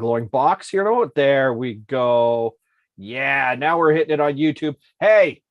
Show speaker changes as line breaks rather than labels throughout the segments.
glowing box here. Oh, there we go. Yeah, now we're hitting it on YouTube. Hey,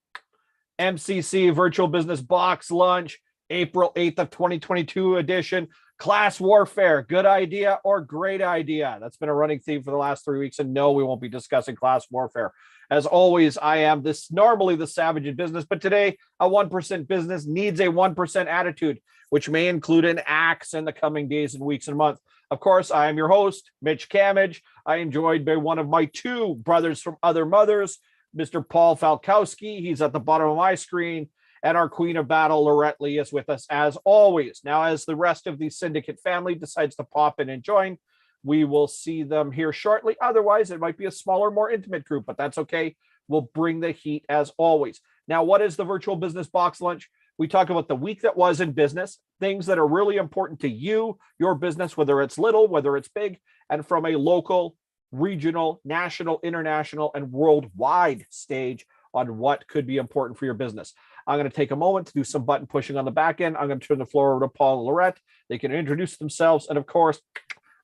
MCC Virtual Business Box Lunch, April 8th of 2022 edition. Class warfare, good idea or great idea? That's been a running theme for the last 3 weeks. And no, we won't be discussing class warfare. As always, I am normally the savage in business, but today a 1% business needs a 1% attitude, which may include an axe in the coming days and weeks and months. Of course, I am your host, Mitch Camage. I am joined by one of my two brothers from other mothers, Mr. Paul Falkowski. He's at the bottom of my screen. And our queen of battle, Lorette Lee, is with us as always. Now, as the rest of the syndicate family decides to pop in and join, we will see them here shortly. Otherwise, it might be a smaller, more intimate group, but that's okay. We'll bring the heat as always. Now, what is the Virtual Business Box Lunch? We talk about the week that was in business, things that are really important to you, your business, whether it's little, whether it's big, and from a local, regional, national, international, and worldwide stage on what could be important for your business. I'm going to take a moment to do some button pushing on the back end. I'm going to turn the floor over to Paul and Lorette. They can introduce themselves. And of course,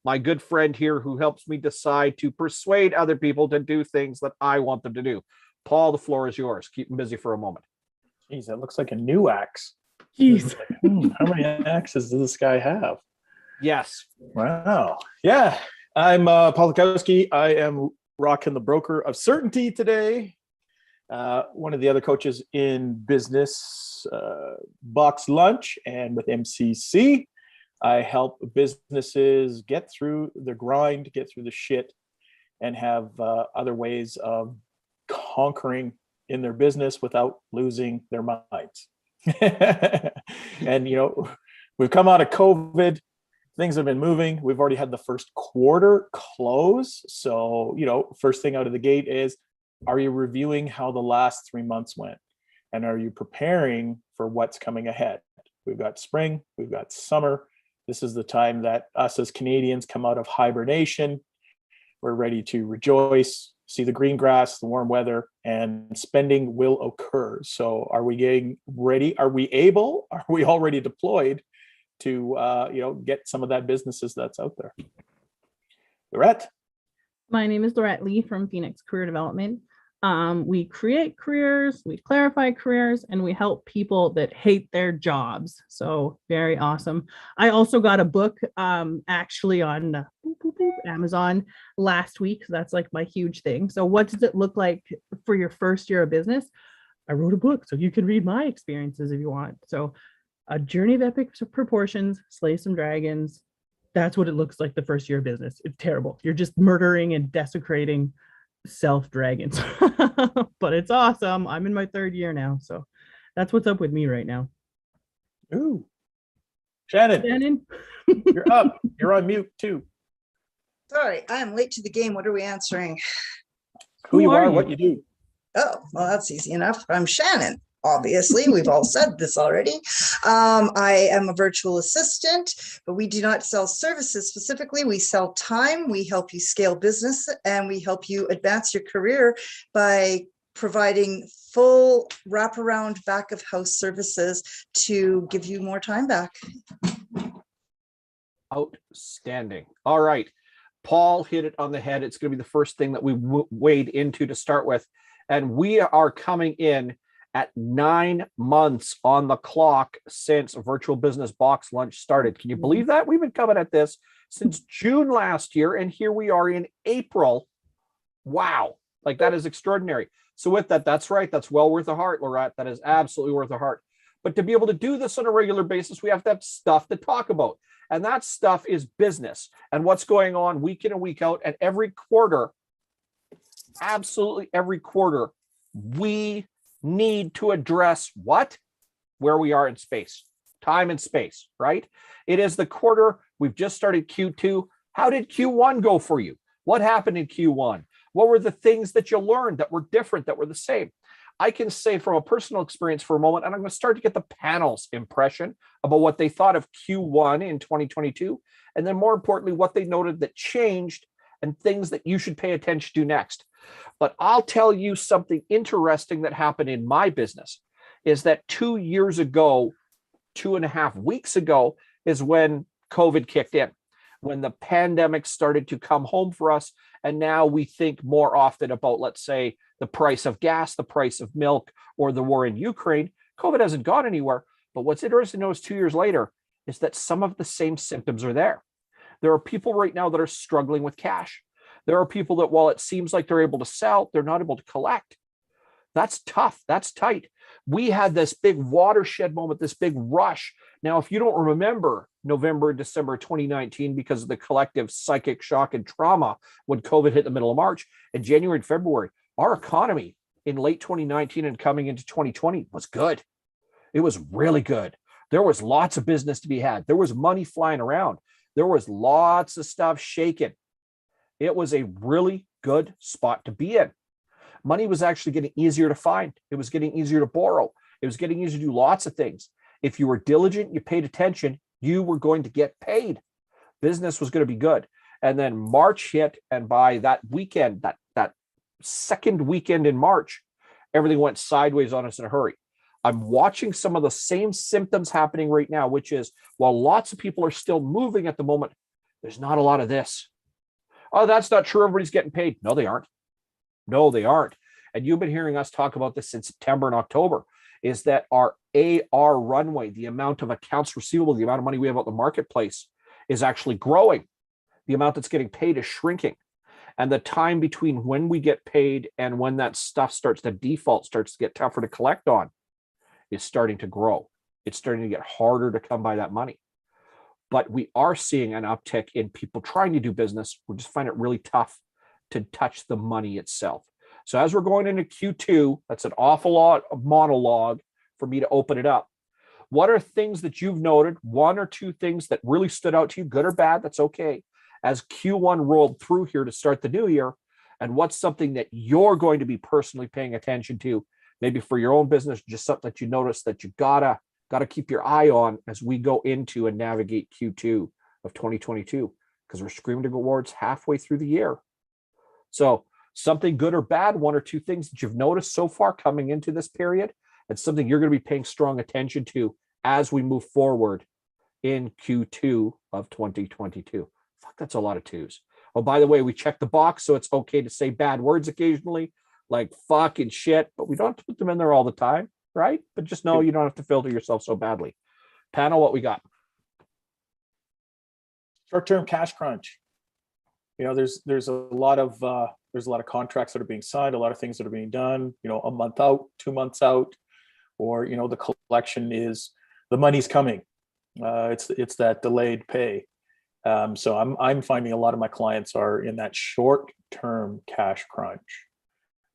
my good friend here who helps me decide to persuade other people to do things that I want them to do. Paul, the floor is yours. Keep them busy for a moment.
Jeez, that looks like a new axe.
Jeez.
How many axes does this guy have?
Yes.
Wow. Yeah. I'm Paul Falkowski. I am rocking the broker of certainty today. One of the other coaches in business, Box Lunch, and with MCC. I help businesses get through the grind, get through the shit, and have other ways of conquering in their business without losing their minds. And, we've come out of COVID. Things have been moving. We've already had the first quarter close. So, first thing out of the gate is, are you reviewing how the last 3 months went? And are you preparing for what's coming ahead? We've got spring, we've got summer. This is the time that us as Canadians come out of hibernation. We're ready to rejoice, see the green grass, the warm weather, and spending will occur. So are we getting ready? Are we already deployed to, get some of that businesses that's out there? Lorette?
My name is Lorette Lee from Phoenix Career Development. We create careers, we clarify careers, and we help people that hate their jobs. So very awesome. I also got a book actually on Amazon last week. That's like my huge thing. So what does it look like for your first year of business? I wrote a book so you can read my experiences if you want. So A Journey of Epic Proportions, Slay Some Dragons. That's what it looks like the first year of business. It's terrible. You're just murdering and desecrating dragons. But it's awesome. I'm in my third year now. So that's what's up with me right now.
Ooh. Shannon. You're up. You're on mute too.
Sorry, I am late to the game. What are we answering?
Who you are, what you do.
Oh, well, that's easy enough. I'm Shannon. Obviously, we've all said this already. I am a virtual assistant, but we do not sell services specifically. We sell time. We help you scale business, and we help you advance your career by providing full wraparound back of house services to give you more time back.
Outstanding. All right. Paul hit it on the head. It's going to be the first thing that we wade into to start with. And we are coming in at 9 months on the clock since Virtual Business Box Lunch started. Can you believe that? We've been coming at this since June last year, and here we are in April. Wow. Like, that is extraordinary. So with that, that's right. That's well worth a heart, Lorette. That is absolutely worth a heart. But to be able to do this on a regular basis, we have to have stuff to talk about. And that stuff is business and what's going on week in and week out. And every quarter, absolutely every quarter, we need to address what? Where we are in space, time and space, right? It is the quarter. We've just started Q2. How did Q1 go for you? What happened in Q1? What were the things that you learned that were different, that were the same? I can say from a personal experience for a moment, and I'm going to start to get the panel's impression about what they thought of Q1 in 2022. And then more importantly, what they noted that changed and things that you should pay attention to next. But I'll tell you something interesting that happened in my business is that 2 years ago, 2.5 weeks ago, is when COVID kicked in. when the pandemic started to come home for us. And now we think more often about, let's say, the price of gas, the price of milk, or the war in Ukraine. COVID hasn't gone anywhere. But what's interesting to notice 2 years later is that some of the same symptoms are there. There are people right now that are struggling with cash. There are people that, while it seems like they're able to sell, they're not able to collect. That's tough. That's tight. We had this big watershed moment, this big rush. Now, if you don't remember November, December 2019, because of the collective psychic shock and trauma when COVID hit the middle of March, in January and February, our economy in late 2019 and coming into 2020 was good. It was really good. There was lots of business to be had. There was money flying around. There was lots of stuff shaking. It was a really good spot to be in. Money was actually getting easier to find. It was getting easier to borrow. It was getting easier to do lots of things. If you were diligent, you paid attention, you were going to get paid. Business was going to be good. And then March hit, and by that weekend, that second weekend in March, everything went sideways on us in a hurry. I'm watching some of the same symptoms happening right now, which is, while lots of people are still moving at the moment, there's not a lot of this. Oh, that's not true. Everybody's getting paid. No, they aren't. No, they aren't. And you've been hearing us talk about this in September and October, is that our AR runway, the amount of accounts receivable, the amount of money we have out in the marketplace, is actually growing. The amount that's getting paid is shrinking. And the time between when we get paid and when that stuff starts to default, starts to get tougher to collect on, is starting to grow. It's starting to get harder to come by that money. But we are seeing an uptick in people trying to do business. We just find it really tough to touch the money itself. So as we're going into Q2, that's an awful lot of monologue for me to open it up. What are things that you've noted, one or two things that really stood out to you, good or bad, that's okay, as Q1 rolled through here to start the new year? And what's something that you're going to be personally paying attention to, maybe for your own business, just something that you notice that you gotta keep your eye on as we go into and navigate Q2 of 2022, because we're screaming towards halfway through the year. So something good or bad, one or two things that you've noticed so far coming into this period, and something you're going to be paying strong attention to as we move forward in Q2 of 2022. Fuck, that's a lot of twos. Oh, by the way, we checked the box, so it's okay to say bad words occasionally, like fuck and shit, but we don't have to put them in there all the time, right? But just know you don't have to filter yourself so badly. Panel, what we got?
Short-term cash crunch. You know, there's a lot of contracts that are being signed, a lot of things that are being done, you know, a month out, 2 months out, or, you know, the collection is, the money's coming. It's that delayed pay. So I'm finding a lot of my clients are in that short-term cash crunch,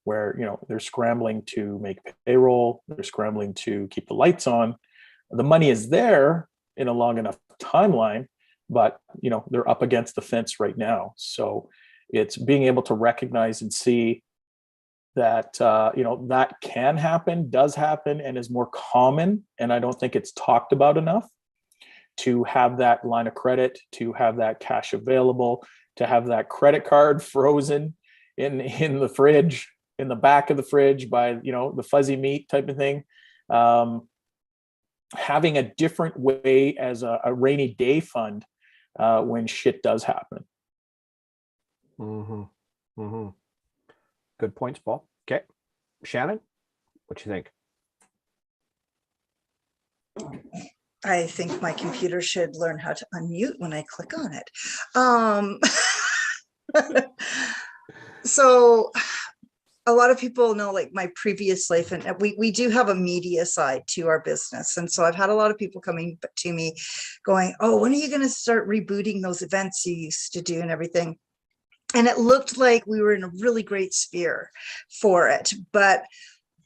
where, you know, they're scrambling to make payroll, they're scrambling to keep the lights on. The money is there in a long enough timeline, but, you know, they're up against the fence right now. So it's being able to recognize and see that, you know, that can happen, does happen, and is more common. And I don't think it's talked about enough, to have that line of credit, to have that cash available, to have that credit card frozen in the fridge, in the back of the fridge by, you know, the fuzzy meat type of thing. Having a different way as a rainy day fund when shit does happen.
Mm-hmm. Mm-hmm. Good points, Paul. Okay. Shannon, what you think?
I think my computer should learn how to unmute when I click on it. So a lot of people know, like, my previous life, and we do have a media side to our business. And so I've had a lot of people coming to me going, oh, when are you going to start rebooting those events you used to do and everything? And it looked like we were in a really great sphere for it. But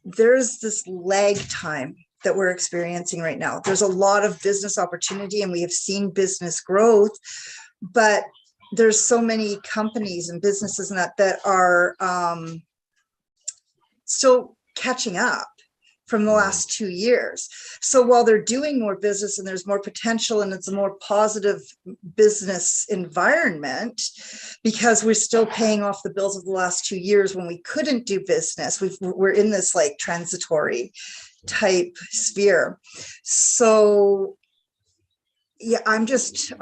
there's this lag time that we're experiencing right now. There's a lot of business opportunity and we have seen business growth, but there's so many companies and businesses and that are still catching up from the last 2 years. So while they're doing more business and there's more potential and it's a more positive business environment, because we're still paying off the bills of the last 2 years when we couldn't do business, we're in this like transitory type sphere. So Yeah, I'm just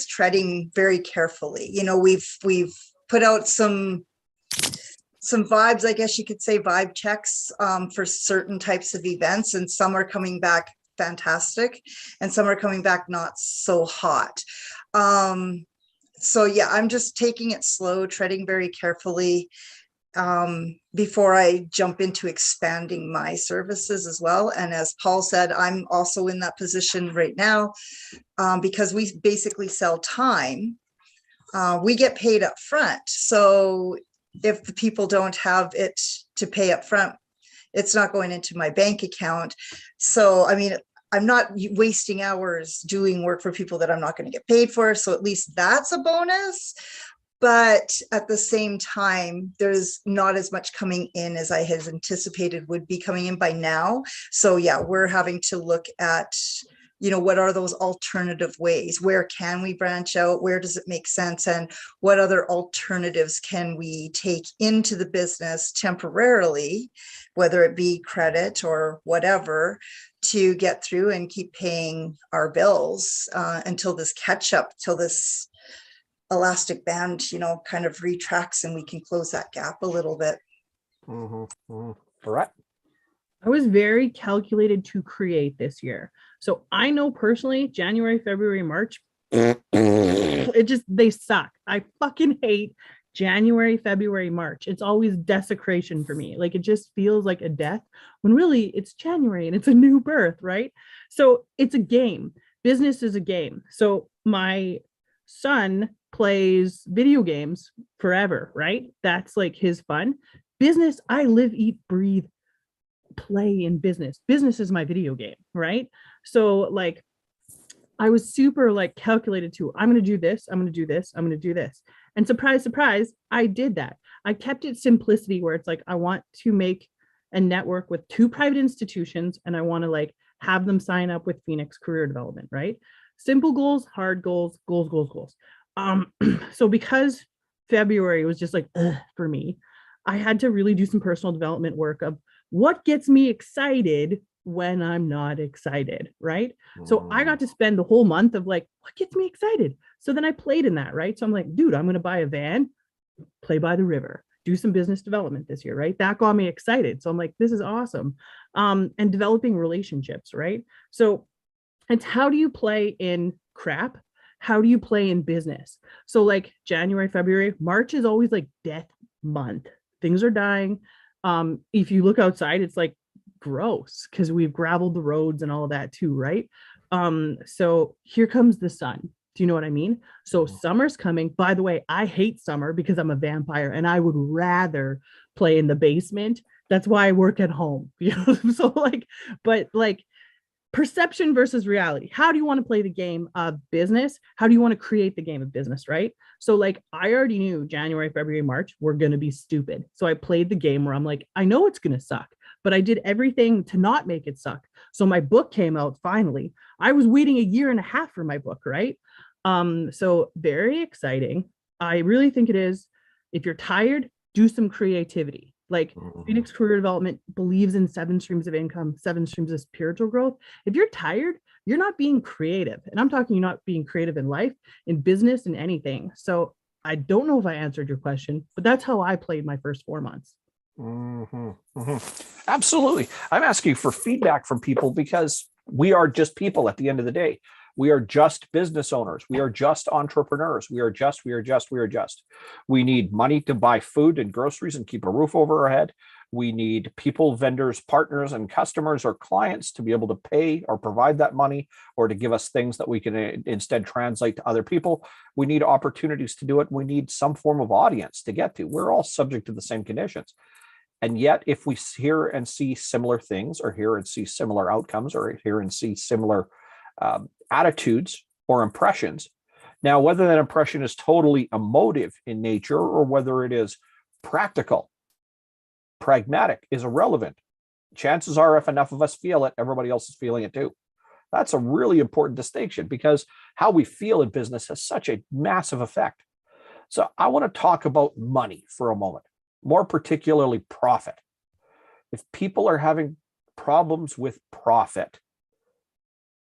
treading very carefully. You know, we've put out some vibes, I guess you could say, vibe checks for certain types of events, and some are coming back fantastic and some are coming back not so hot. So yeah, I'm just taking it slow, treading very carefully before I jump into expanding my services as well. And as Paul said, I'm also in that position right now because we basically sell time. We get paid up front. So if the people don't have it to pay up front, it's not going into my bank account. So, I mean, I'm not wasting hours doing work for people that I'm not going to get paid for. So at least that's a bonus. But at the same time, there's not as much coming in as I had anticipated would be coming in by now. So yeah, we're having to look at, you know, what are those alternative ways? Where can we branch out? Where does it make sense? And what other alternatives can we take into the business temporarily, whether it be credit or whatever, to get through and keep paying our bills until this catch up, till this elastic band, you know, kind of retracts and we can close that gap a little bit.
Correct.
I was very calculated to create this year. So I know personally, January, February, March, they suck. I fucking hate January, February, March. It's always desecration for me. Like, it just feels like a death when really it's January and it's a new birth, right? So it's a game. Business is a game. So my son plays video games forever, right? That's like his fun. Business, I live, eat, breathe, play in business. Business is my video game, right? So like I was super like calculated to, I'm going to do this, I'm going to do this, I'm going to do this. And surprise, surprise, I did that. I kept it simplicity where it's like, I want to make a network with 2 private institutions and I want to like have them sign up with Phoenix Career Development, right? Simple goals, hard goals, goals, goals, goals. So because February was just like for me, I had to really do some personal development work of what gets me excited when I'm not excited, right? So I got to spend the whole month of like, what gets me excited? So then I played in that, right? So I'm like, dude, I'm going to buy a van, play by the river, do some business development this year, right? That got me excited. So I'm like, this is awesome. And developing relationships, right? So it's how do you play in crap? How do you play in business? So like January, February, March is always like death month. Things are dying. If you look outside, it's like gross because we've graveled the roads and all of that too, right? So here comes the sun. Do you know what I mean? So summer's coming. By the way, I hate summer because I'm a vampire and I would rather play in the basement. That's why I work at home. You know, so like, but like perception versus reality. How do you want to play the game of business? How do you want to create the game of business, right? So like I already knew January, February, March, we're going to be stupid. So I played the game where I'm like, I know it's going to suck, but I did everything to not make it suck. So my book came out finally. I was waiting 1.5 years for my book, right? So very exciting. I really think it is. If you're tired, do some creativity. Like Phoenix Career Development believes in 7 streams of income, 7 streams of spiritual growth. If you're tired, you're not being creative. And I'm talking, you're not being creative in life, in business, in anything. So I don't know if I answered your question, but that's how I played my first 4 months.
Absolutely. I'm asking for feedback from people because we are just people at the end of the day. We are just business owners. We are just entrepreneurs. We are just. We need money to buy food and groceries and keep a roof over our head. We need people, vendors, partners, and customers or clients to be able to pay or provide that money or to give us things that we can instead translate to other people. We need opportunities to do it. We need some form of audience to get to. We're all subject to the same conditions. And yet, if we hear and see similar things or hear and see similar outcomes or hear and see similar attitudes or impressions. Now, whether that impression is totally emotive in nature or whether it is practical, pragmatic is irrelevant. Chances are, if enough of us feel it, everybody else is feeling it too. That's a really important distinction because how we feel in business has such a massive effect. So I want to talk about money for a moment, more particularly profit. If people are having problems with profit,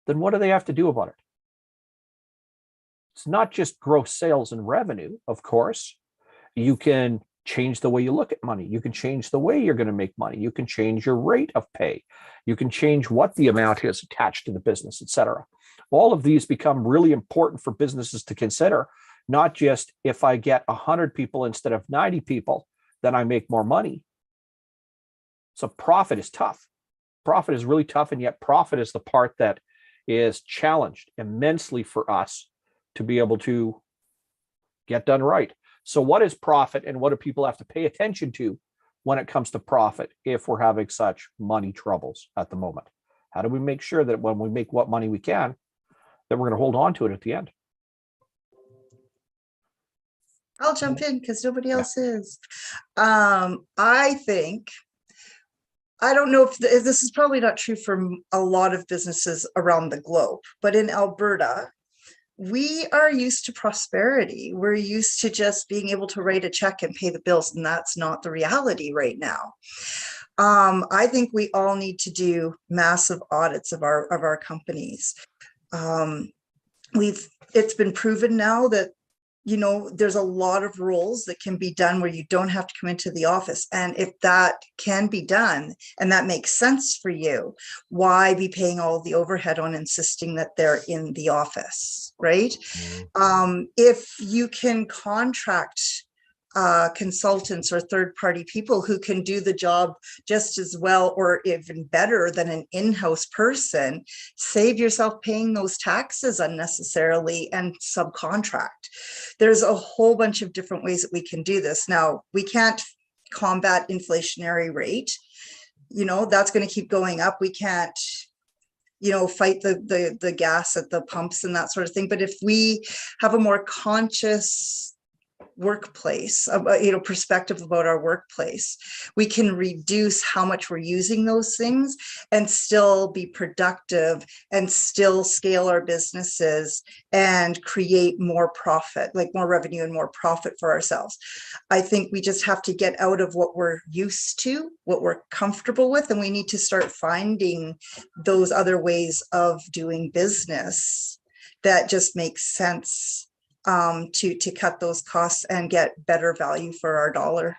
then what do they have to do about it? It's not just gross sales and revenue, of course. You can change the way you look at money. You can change the way you're going to make money. You can change your rate of pay. You can change what the amount is attached to the business, etc. All of these become really important for businesses to consider, not just if I get 100 people instead of 90 people, then I make more money. So profit is tough. Profit is really tough, and yet profit is the part that is challenged immensely for us to be able to get done right. So what is profit, and what do people have to pay attention to when it comes to profit if we're having such money troubles at the moment? How do we make sure that when we make what money we can, that we're going to hold on to it at the end?
I'll jump in because nobody else is. I think, I don't know if this is probably not true for a lot of businesses around the globe, but in Alberta, we are used to prosperity. We're used to just being able to write a check and pay the bills, and that's not the reality right now. I think we all need to do massive audits of our companies. It's been proven now that, you know, there's a lot of roles that can be done where you don't have to come into the office. And if that can be done and that makes sense for you, why be paying all the overhead on insisting that they're in the office, right? If you can contract consultants or third-party people who can do the job just as well or even better than an in-house person, save yourself paying those taxes unnecessarily and subcontract. There's a whole bunch of different ways that we can do this. Now, we can't combat inflationary rate. You know, that's going to keep going up. We can't, you know, fight the gas at the pumps and that sort of thing. But if we have a more conscious workplace, you know, perspective about our workplace, we can reduce how much we're using those things and still be productive and still scale our businesses and create more profit, like more revenue and more profit for ourselves. I think we just have to get out of what we're used to, what we're comfortable with, and we need to start finding those other ways of doing business that just makes sense, to cut those costs and get better value for our dollar.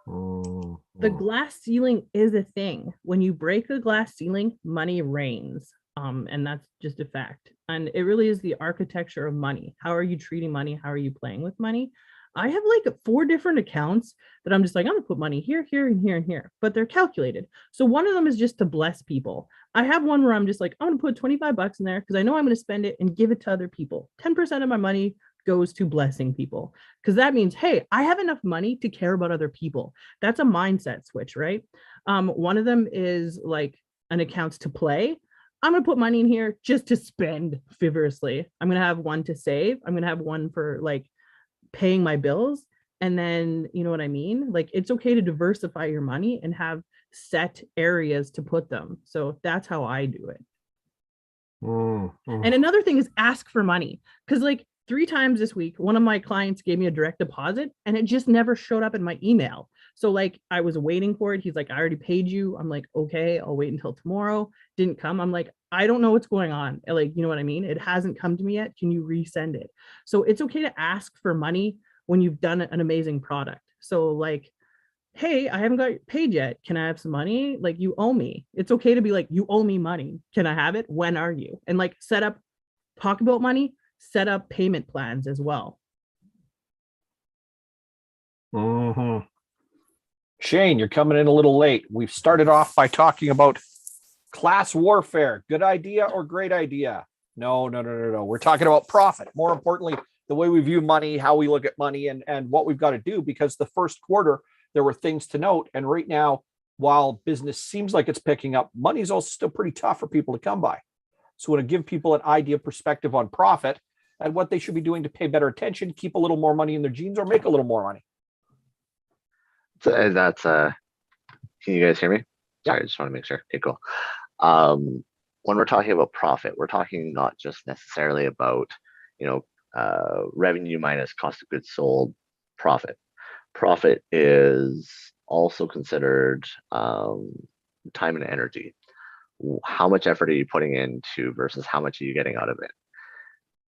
The glass ceiling is a thing. When you break the glass ceiling, money rains. And that's just a fact. And it really is the architecture of money. How are you treating money? How are you playing with money? I have like 4 different accounts that I'm just like, I'm gonna put money here, here, and here, and here, but they're calculated. So one of them is just to bless people. I have one where I'm just like, I'm gonna put $25 in there because I know I'm gonna spend it and give it to other people. 10% of my money goes to blessing people, because that means, hey, I have enough money to care about other people. That's a mindset switch, right? One of them is like an accounts to play. I'm going to put money in here just to spend frivolously. I'm going to have one to save. I'm going to have one for like paying my bills. And then, you know what I mean? Like, it's okay to diversify your money and have set areas to put them. So that's how I do it. And another thing is ask for money. Because like 3 times this week, one of my clients gave me a direct deposit and it just never showed up in my email. So like I was waiting for it. He's like, I already paid you. I'm like, okay, I'll wait until tomorrow. Didn't come. I'm like, I don't know what's going on. Like, you know what I mean? It hasn't come to me yet. Can you resend it? So it's okay to ask for money when you've done an amazing product. So like, hey, I haven't got paid yet. Can I have some money? Like, you owe me. It's okay to be like, you owe me money. Can I have it? When are you? And like set up, talk about money, set up payment plans as well.
Shane, you're coming in a little late. We've started off by talking about class warfare. Good idea or great idea? No. We're talking about profit. More importantly, the way we view money, how we look at money, and what we've got to do, because the first quarter, there were things to note. And right now, while business seems like it's picking up, money is also still pretty tough for people to come by. So we want to give people an idea, perspective on profit and what they should be doing to pay better attention, keep a little more money in their jeans, or make a little more money.
So that's can you guys hear me? Yeah, I just want to make sure. Okay, cool. When we're talking about profit, we're talking not just necessarily about, you know, revenue minus cost of goods sold profit. Profit is also considered time and energy. How much effort are you putting into versus how much are you getting out of it?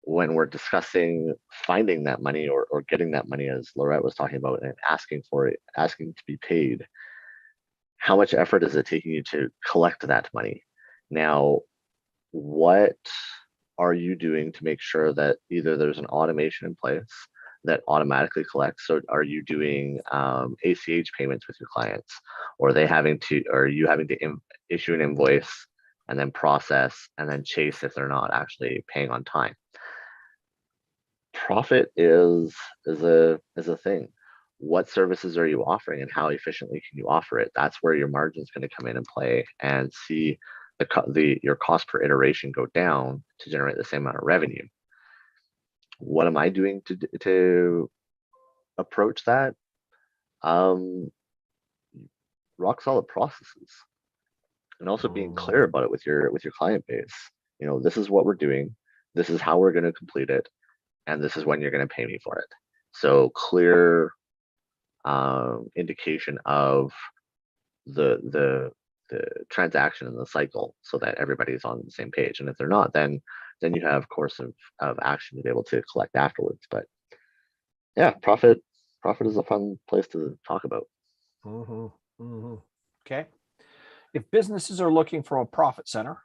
when we're discussing finding that money or getting that money, as Laurette was talking about, and asking for it, asking to be paid, how much effort is it taking you to collect that money? Now, what are you doing to make sure that either there's an automation in place that automatically collects? So are you doing ACH payments with your clients, or are you having to issue an invoice and then process and then chase if they're not actually paying on time? Profit is a thing. What services are you offering and how efficiently can you offer it? That's where your margin is going to come in and play, and see your cost per iteration go down to generate the same amount of revenue. What am I doing to approach that? Rock solid processes, and also being clear about it with your client base. This is what we're doing, this is how we're going to complete it, and this is when you're going to pay me for it. So clear indication of the transaction and the cycle, so that everybody's on the same page. And if they're not, then you have course of action to be able to collect afterwards. But yeah, profit is a fun place to talk about.
Okay. If businesses are looking for a profit center,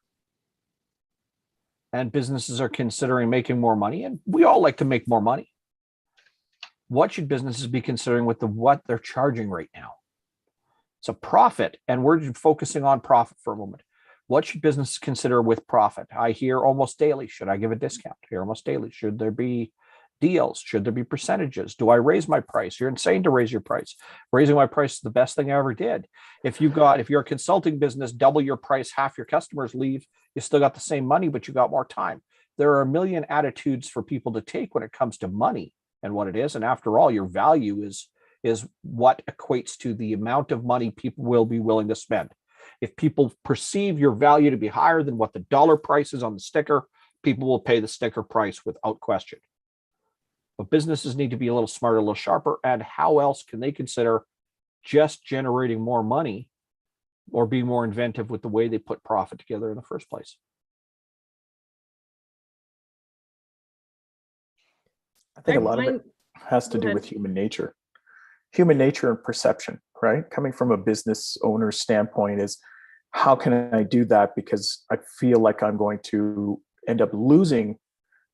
and businesses are considering making more money, and we all like to make more money, what should businesses be considering with what they're charging right now? It's a profit, and we're focusing on profit for a moment. What should businesses consider with profit? I hear almost daily, should I give a discount? I hear almost daily, should there be deals? Should there be percentages? Do I raise my price? You're insane to raise your price. Raising my price is the best thing I ever did. If you're a consulting business, double your price, half your customers leave, you still got the same money, but you got more time. There are a million attitudes for people to take when it comes to money and what it is. And after all, your value is what equates to the amount of money people will be willing to spend. If people perceive your value to be higher than what the dollar price is on the sticker, people will pay the sticker price without question. But businesses need to be a little smarter, a little sharper. And how else can they consider just generating more money or being more inventive with the way they put profit together in the first place?
I think a lot of it has to do with human nature and perception, right? Coming from a business owner's standpoint is, how can I do that? Because I feel like I'm going to end up losing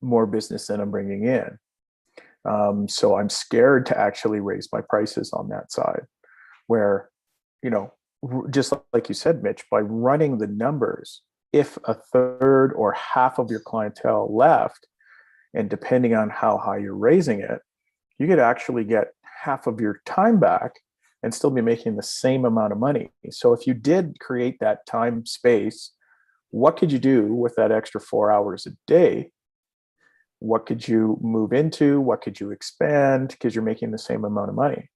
more business than I'm bringing in. So I'm scared to actually raise my prices on that side, where, just like you said, Mitch, by running the numbers, if a third or half of your clientele left, and depending on how high you're raising it, you could actually get half of your time back and still be making the same amount of money. So if you did create that time space, what could you do with that extra 4 hours a day? What could you move into? What could you expand? Because you're making the same amount of money.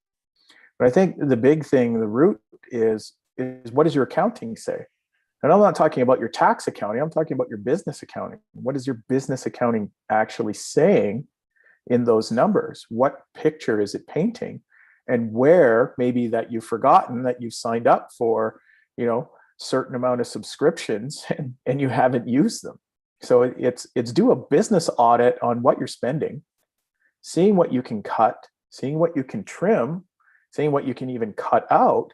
But I think the big thing, the root is what does your accounting say? And I'm not talking about your tax accounting. I'm talking about your business accounting. What is your business accounting actually saying in those numbers? What picture is it painting? And where maybe that you've forgotten that you've signed up for, certain amount of subscriptions and you haven't used them. So it's do a business audit on what you're spending, seeing what you can cut, seeing what you can trim, seeing what you can even cut out,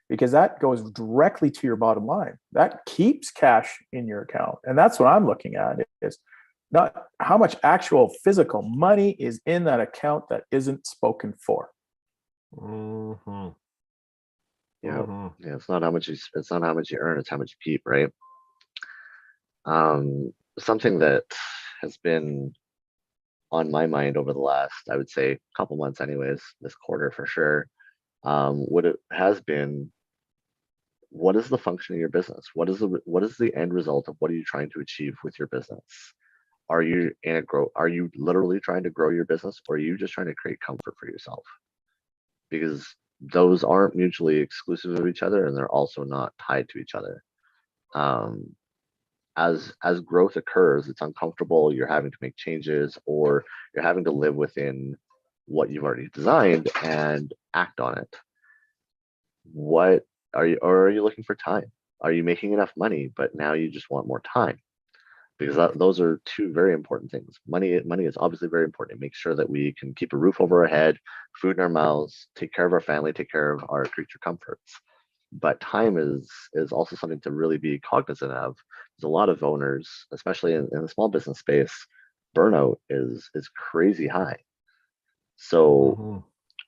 because that goes directly to your bottom line. That keeps cash in your account. And that's what I'm looking at, is not how much actual physical money is in that account that isn't spoken for.
Mm-hmm. Yeah, it's not how much you earn, it's how much you keep, right? Something that has been on my mind over the last, I would say, couple months anyways, this quarter for sure, what it has been, what is the function of your business? What is the end result of what are you trying to achieve with your business? Are you literally trying to grow your business, or are you just trying to create comfort for yourself? Because those aren't mutually exclusive of each other, and they're also not tied to each other. As growth occurs, it's uncomfortable, you're having to make changes, or you're having to live within what you've already designed and act on it. What are you looking for time? Are you making enough money, but now you just want more time? because those are two very important things. Money is obviously very important. It makes sure that we can keep a roof over our head, food in our mouths, take care of our family, take care of our creature comforts. But time is also something to really be cognizant of. There's a lot of owners, especially in the small business space, burnout is crazy high. So
Mhm.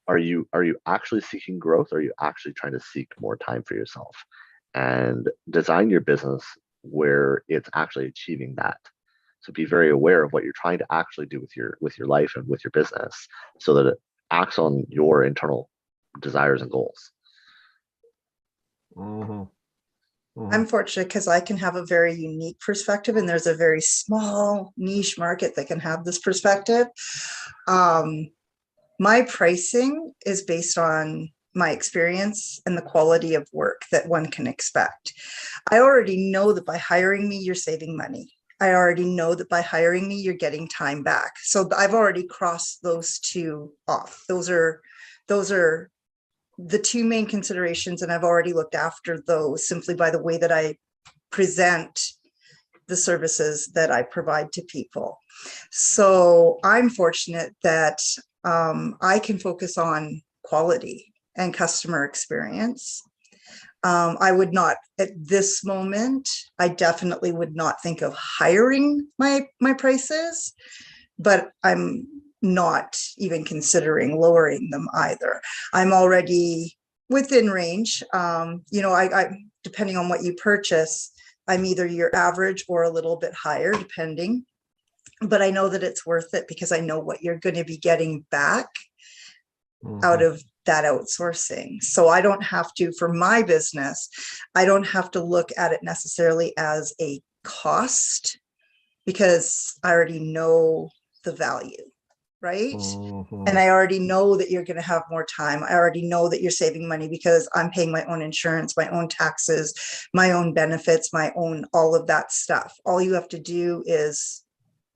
are you actually seeking growth, or are you actually trying to seek more time for yourself and design your business where it's actually achieving that? So be very aware of what you're trying to actually do with your life and with your business, so that it acts on your internal desires and goals.
Mhm.
I'm
Mhm.
fortunate because I can have a very unique perspective, and there's a very small niche market that can have this perspective. My pricing is based on my experience and the quality of work that one can expect. I already know that by hiring me, you're saving money. I already know that by hiring me, you're getting time back. So I've already crossed those two off. Those are the two main considerations, and I've already looked after those simply by the way that I present the services that I provide to people. So I'm fortunate that I can focus on quality and customer experience. I would not at this moment, I definitely would not think of hiring my prices, but I'm not even considering lowering them either. I'm already within range. I depending on what you purchase, I'm either your average or a little bit higher, depending. But I know that it's worth it because I know what you're going to be getting back out
Mhm.
of that outsourcing. So I don't have to, for my business, I don't have to look at it necessarily as a cost because I already know the value, right?
Mhm.
And I already know that you're going to have more time. I already know that you're saving money because I'm paying my own insurance, my own taxes, my own benefits, my own, all of that stuff. All you have to do is,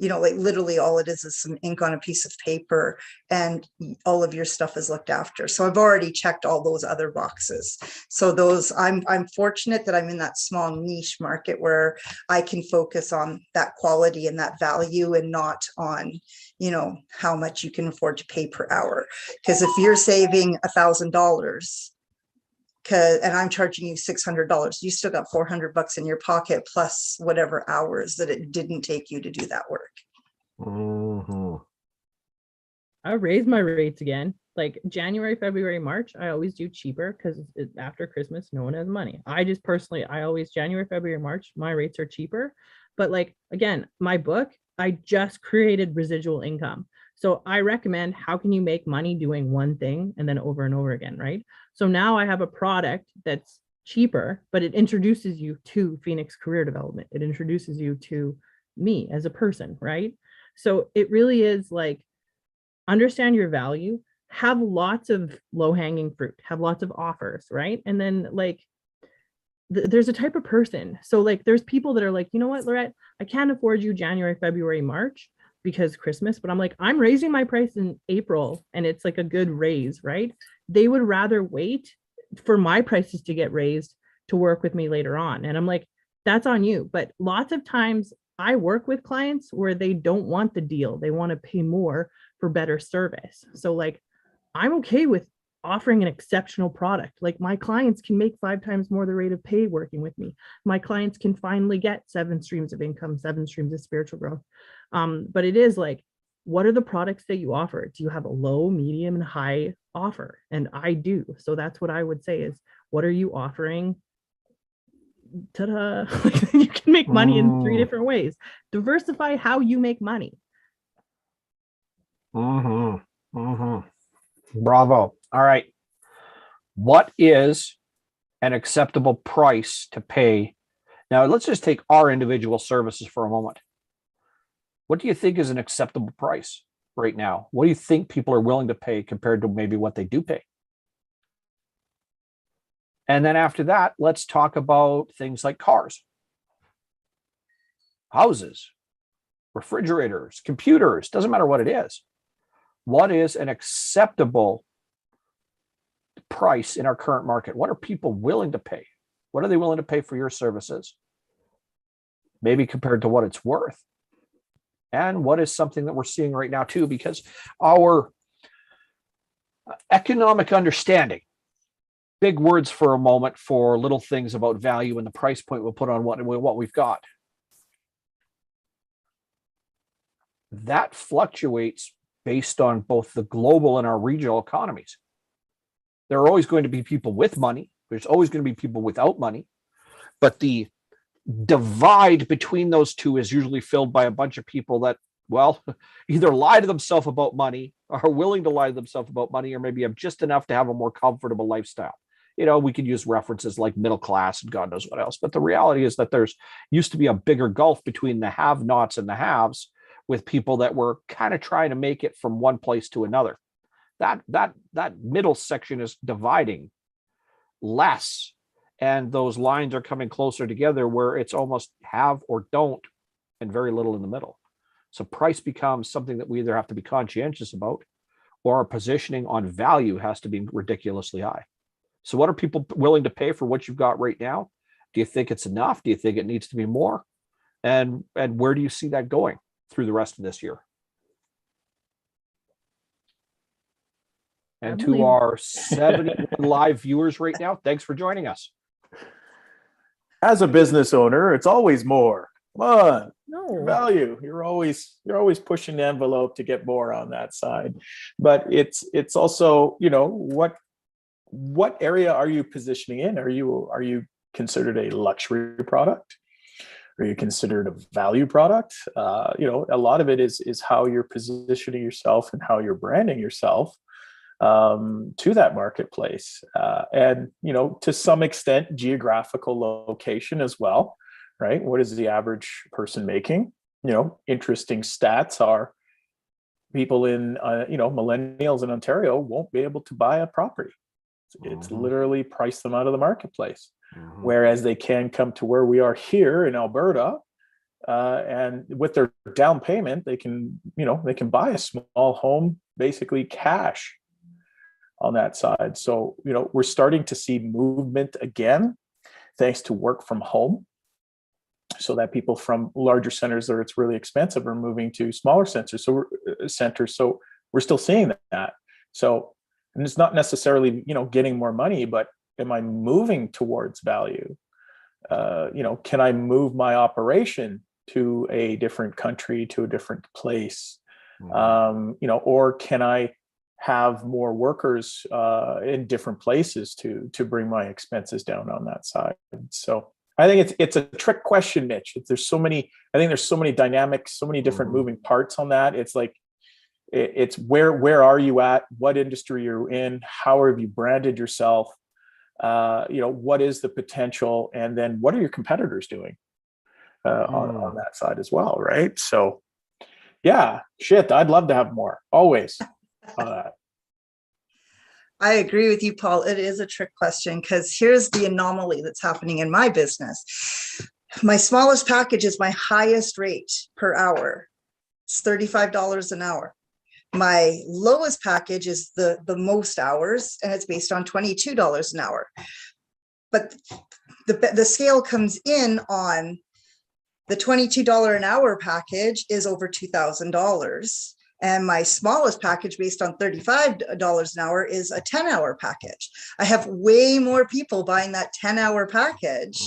like literally all it is some ink on a piece of paper and all of your stuff is looked after. So I've already checked all those other boxes. So I'm fortunate that I'm in that small niche market where I can focus on that quality and that value and not on, how much you can afford to pay per hour. Because if you're saving $1,000, and I'm charging you $600, you still got $400 in your pocket plus whatever hours that it didn't take you to do that work.
Mhm.
I raise my rates again. Like January, February, March, I always do cheaper because after Christmas, no one has money. I just personally, I always January, February, March, my rates are cheaper. But like again, my book, I just created residual income. So I recommend how can you make money doing one thing and then over and over again, right? So now I have a product that's cheaper, but it introduces you to Phoenix Career Development. It introduces you to me as a person, right? So it really is like understand your value, have lots of low hanging fruit, have lots of offers, right? And then like there's a type of person. So like there's people that are like, you know what, Lorette, I can't afford you January, February, March because Christmas, but I'm like, I'm raising my price in April and it's like a good raise, right? They would rather wait for my prices to get raised to work with me later on. And I'm like, that's on you. But lots of times I work with clients where they don't want the deal. They want to pay more for better service. So like I'm okay with offering an exceptional product. Like my clients can make 5 times more the rate of pay working with me. My clients can finally get 7 streams of income, 7 streams of spiritual growth. But it is like, what are the products that you offer? Do you have a low, medium, and high offer? And I do. So that's what I would say is, what are you offering? Ta-da! You can make money in 3
Mm.
different ways. Diversify how you make money.
Mhm. Mhm. Bravo. All right. What is an acceptable price to pay? Now, let's just take our individual services for a moment. What do you think is an acceptable price right now? What do you think people are willing to pay compared to maybe what they do pay? And then after that, let's talk about things like cars, houses, refrigerators, computers, doesn't matter what it is. What is an acceptable price in our current market? What are people willing to pay? What are they willing to pay for your services? maybe compared to what it's worth. And what is something that we're seeing right now too, because our economic understanding, big words for a moment for little things about value and the price point we'll put on what we've got. That fluctuates based on both the global and our regional economies. There are always going to be people with money. There's always going to be people without money. But the divide between those two is usually filled by a bunch of people that, well, either lie to themselves about money, are willing to lie to themselves about money, or maybe have just enough to have a more comfortable lifestyle. We could use references like middle class and God knows what else. But the reality is that there's used to be a bigger gulf between the have-nots and the haves, with people that were kind of trying to make it from one place to another. That middle section is dividing less, and those lines are coming closer together where it's almost have or don't and very little in the middle. So price becomes something that we either have to be conscientious about, or our positioning on value has to be ridiculously high. So what are people willing to pay for what you've got right now? Do you think it's enough? Do you think it needs to be more? And where do you see that going through the rest of this year? And to our 71 live viewers right now, thanks for joining us.
As a business owner, it's always more. Come on,
No.
value. You're always pushing the envelope to get more on that side. But it's also, what area are you positioning in? Are you considered a luxury product? Are you considered a value product? A lot of it is how you're positioning yourself and how you're branding yourself to that marketplace. And, to some extent, geographical location as well, right? What is the average person making? Interesting stats are people in, millennials in Ontario won't be able to buy a property. It's literally priced them out of the marketplace. Whereas they can come to where we are here in Alberta, and with their down payment, they can buy a small home, basically cash on that side. So, we're starting to see movement again, thanks to work from home, so that people from larger centers where it's really expensive are moving to smaller centers. So we're still seeing that. So, and it's not necessarily, getting more money, but am I moving towards value? Can I move my operation to a different country, to a different place? Or can I have more workers in different places to bring my expenses down on that side? So I think it's a trick question, Mitch. There's so many dynamics, so many different moving parts on that. It's like, it's where are you at? What industry you're in? How have you branded yourself? What is the potential? And then what are your competitors doing on that side as well, right? So yeah, I'd love to have more, always.
I agree with you, Paul. It is a trick question, because here's the anomaly that's happening in my business. My smallest package is my highest rate per hour. It's $35 an hour. My lowest package is the most hours, and it's based on $22 an hour. But the scale comes in on the $22 an hour package is over $2,000. And my smallest package based on $35 an hour is a 10-hour package. I have way more people buying that 10-hour package,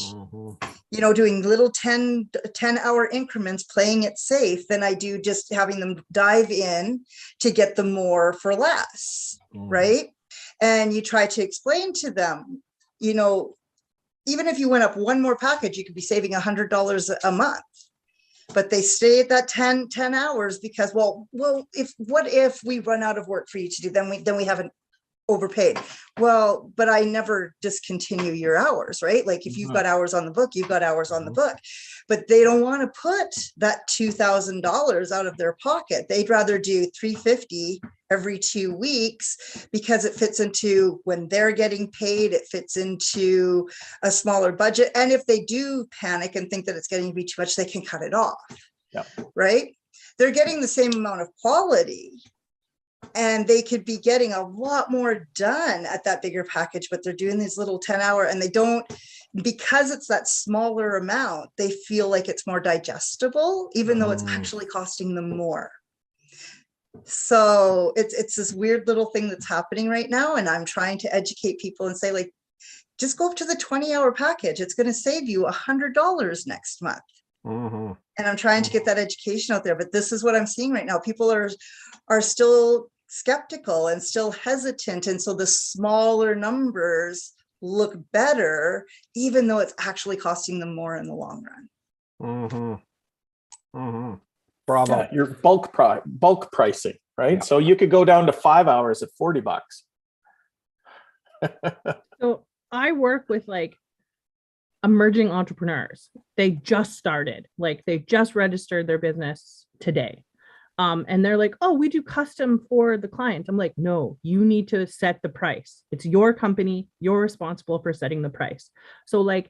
doing little 10-hour increments, playing it safe, than I do just having them dive in to get the more for less, right? And you try to explain to them, even if you went up one more package, you could be saving $100 a month. But they stay at that 10 hours because, what if we run out of work for you to do? Then we haven't overpaid. Well, but I never discontinue your hours, right? Like if you've got hours on the book, you've got hours on the book. But they don't want to put that $2,000 out of their pocket. They'd rather do $350 every 2 weeks, because it fits into when they're getting paid, it fits into a smaller budget. And if they do panic and think that it's getting to be too much, they can cut it off.
Yeah.
Right? They're getting the same amount of quality, and they could be getting a lot more done at that bigger package, but they're doing these little 10-hour, and they don't, because it's that smaller amount, they feel like it's more digestible, even though it's actually costing them more. So it's this weird little thing that's happening right now. And I'm trying to educate people and say, like, just go up to the 20-hour package. It's going to save you $100 next month. And I'm trying to get that education out there. But this is what I'm seeing right now. People are still skeptical and still hesitant. And so the smaller numbers look better, even though it's actually costing them more in the long run.
Bravo.
Yeah, your bulk pricing, right? Yeah. So you could go down to 5 hours at $40.
So I work with like emerging entrepreneurs. They just started, like they just registered their business today. And they're like, oh, we do custom for the client. I'm like, no, you need to set the price. It's your company. You're responsible for setting the price. So like,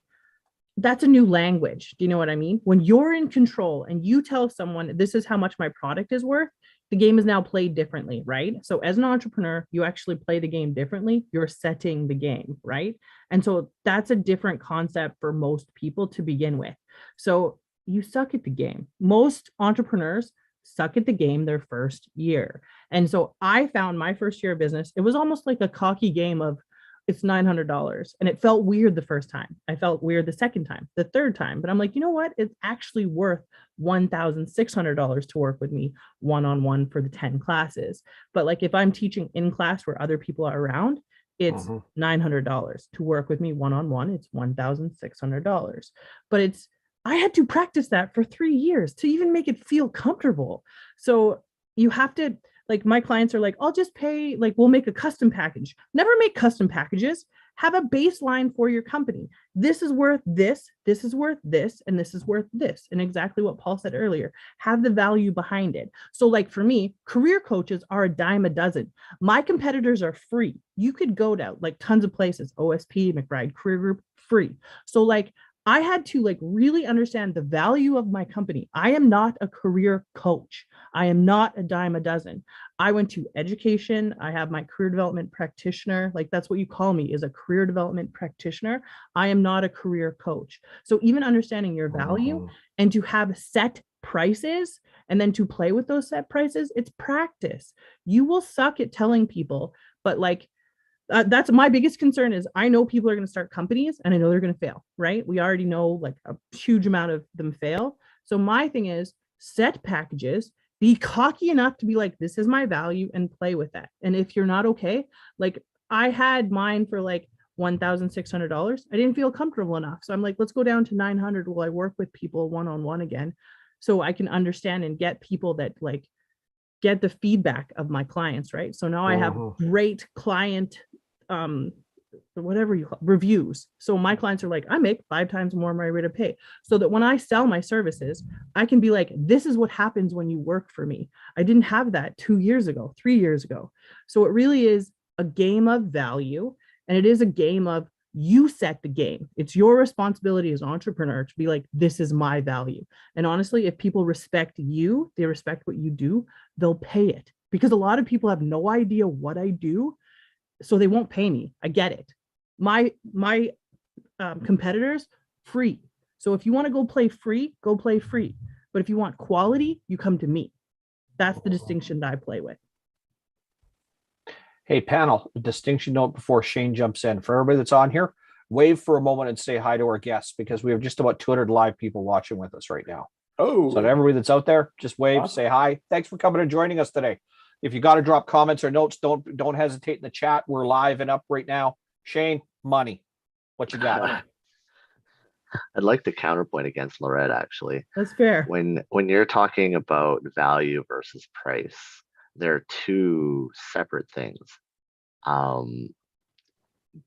that's a new language. Do you know what I mean? When you're in control and you tell someone, this is how much my product is worth, the game is now played differently, right? So as an entrepreneur, you actually play the game differently. You're setting the game, right? And so that's a different concept for most people to begin with. So you suck at the game. Most entrepreneurs suck at the game their first year. And so I found my first year of business, it was almost like a cocky game of, it's $900. And it felt weird the first time. I felt weird the second time, the third time. But I'm like, you know what? It's actually worth $1,600 to work with me one-on-one for the 10 classes. But like if I'm teaching in class where other people are around, it's $900 to work with me one-on-one. It's $1,600. But I had to practice that for 3 years to even make it feel comfortable. So you have to, like my clients are like, I'll just pay, like we'll make a custom package. Never make custom packages. Have a baseline for your company. This is worth this is worth this, and this is worth this. And exactly what Paul said earlier, have the value behind it. So like for me, career coaches are a dime a dozen. My competitors are free. You could go to like tons of places, OSP, McBride Career Group, free. So like I had to like really understand the value of my company. I am not a career coach. I am not a dime a dozen. I went to education. I have my career development practitioner. Like that's what you call me, is a career development practitioner. I am not a career coach. So even understanding your value and to have set prices and then to play with those set prices, it's practice. You will suck at telling people, but like, that's my biggest concern is I know people are going to start companies and I know they're going to fail, right? We already know like a huge amount of them fail. So my thing is set packages, be cocky enough to be like, this is my value and play with that. And if you're not okay, like I had mine for like $1,600. I didn't feel comfortable enough. So I'm like, let's go down to 900 while I work with people one-on-one again. So I can understand and get people that like get the feedback of my clients, right? So now I have great client whatever you call reviews. So my clients are like, I make 5 times more my rate of pay. So that when I sell my services, I can be like, this is what happens when you work for me. I didn't have that 2 years ago, 3 years ago. So it really is a game of value. And it is a game of you set the game. It's your responsibility as an entrepreneur to be like, this is my value. And honestly, if people respect you, they respect what you do, they'll pay it. Because a lot of people have no idea what I do, so they won't pay me. I get it. My competitors, free. So if you want to go play free, go play free. But if you want quality, you come to me. That's the distinction that I play with.
Hey, panel, a distinction note before Shane jumps in. For everybody that's on here, wave for a moment and say hi to our guests because we have just about 200 live people watching with us right now.
Oh,
so to everybody that's out there, just wave, say hi. Thanks for coming and joining us today. If you got to drop comments or notes, don't hesitate in the chat. We're live and up right now. Shane, money, what you got?
I'd like to counterpoint against Lorette, actually.
That's fair.
When you're talking about value versus price, there are two separate things.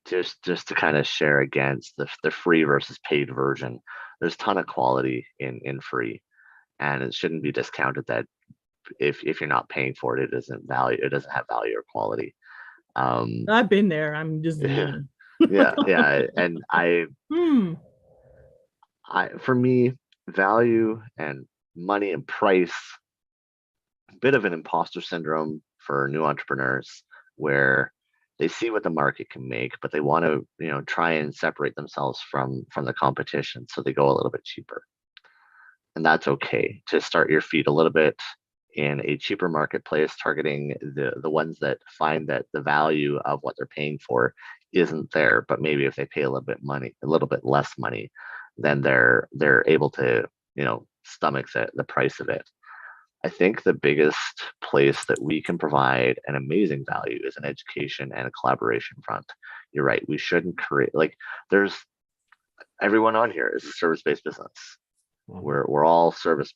Just to kind of share against the free versus paid version, there's a ton of quality in free, and it shouldn't be discounted that if you're not paying for it, it doesn't have value or quality.
I've been there. I'm just
yeah, and I for me, value and money and price, a bit of an imposter syndrome for new entrepreneurs where they see what the market can make, but they want to, try and separate themselves from the competition. So they go a little bit cheaper. And that's okay to start your feet a little bit in a cheaper marketplace, targeting the ones that find that the value of what they're paying for isn't there. But maybe if they pay a little bit less money, then they're able to, stomach the price of it. I think the biggest place that we can provide an amazing value is an education and a collaboration front. You're right. We shouldn't create, there's everyone on here is a service-based business. We're all service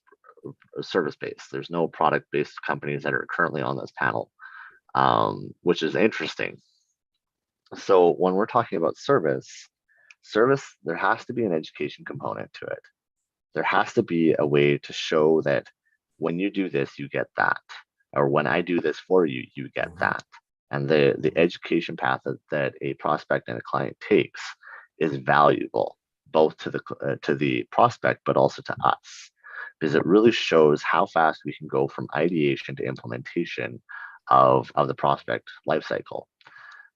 based. There's no product based companies that are currently on this panel, which is interesting. So when we're talking about service, there has to be an education component to it. There has to be a way to show that when you do this, you get that, or when I do this for you, you get that. And the education path that a prospect and a client takes is valuable, both to the prospect, but also to us, because it really shows how fast we can go from ideation to implementation of the prospect lifecycle.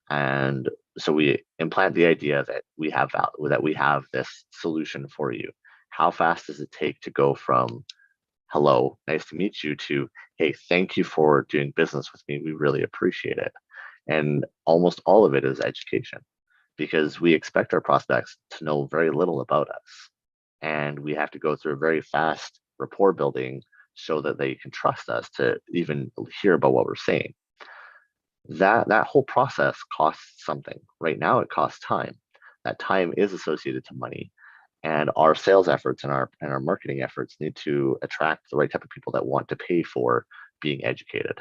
And so we implant the idea that we have this solution for you. How fast does it take to go from hello, nice to meet you, to hey, thank you for doing business with me, we really appreciate it? And almost all of it is education, because we expect our prospects to know very little about us, and we have to go through a very fast rapport building so that they can trust us to even hear about what we're saying. That whole process costs something. Right now it costs time. That time is associated to money, and our sales efforts and our marketing efforts need to attract the right type of people that want to pay for being educated.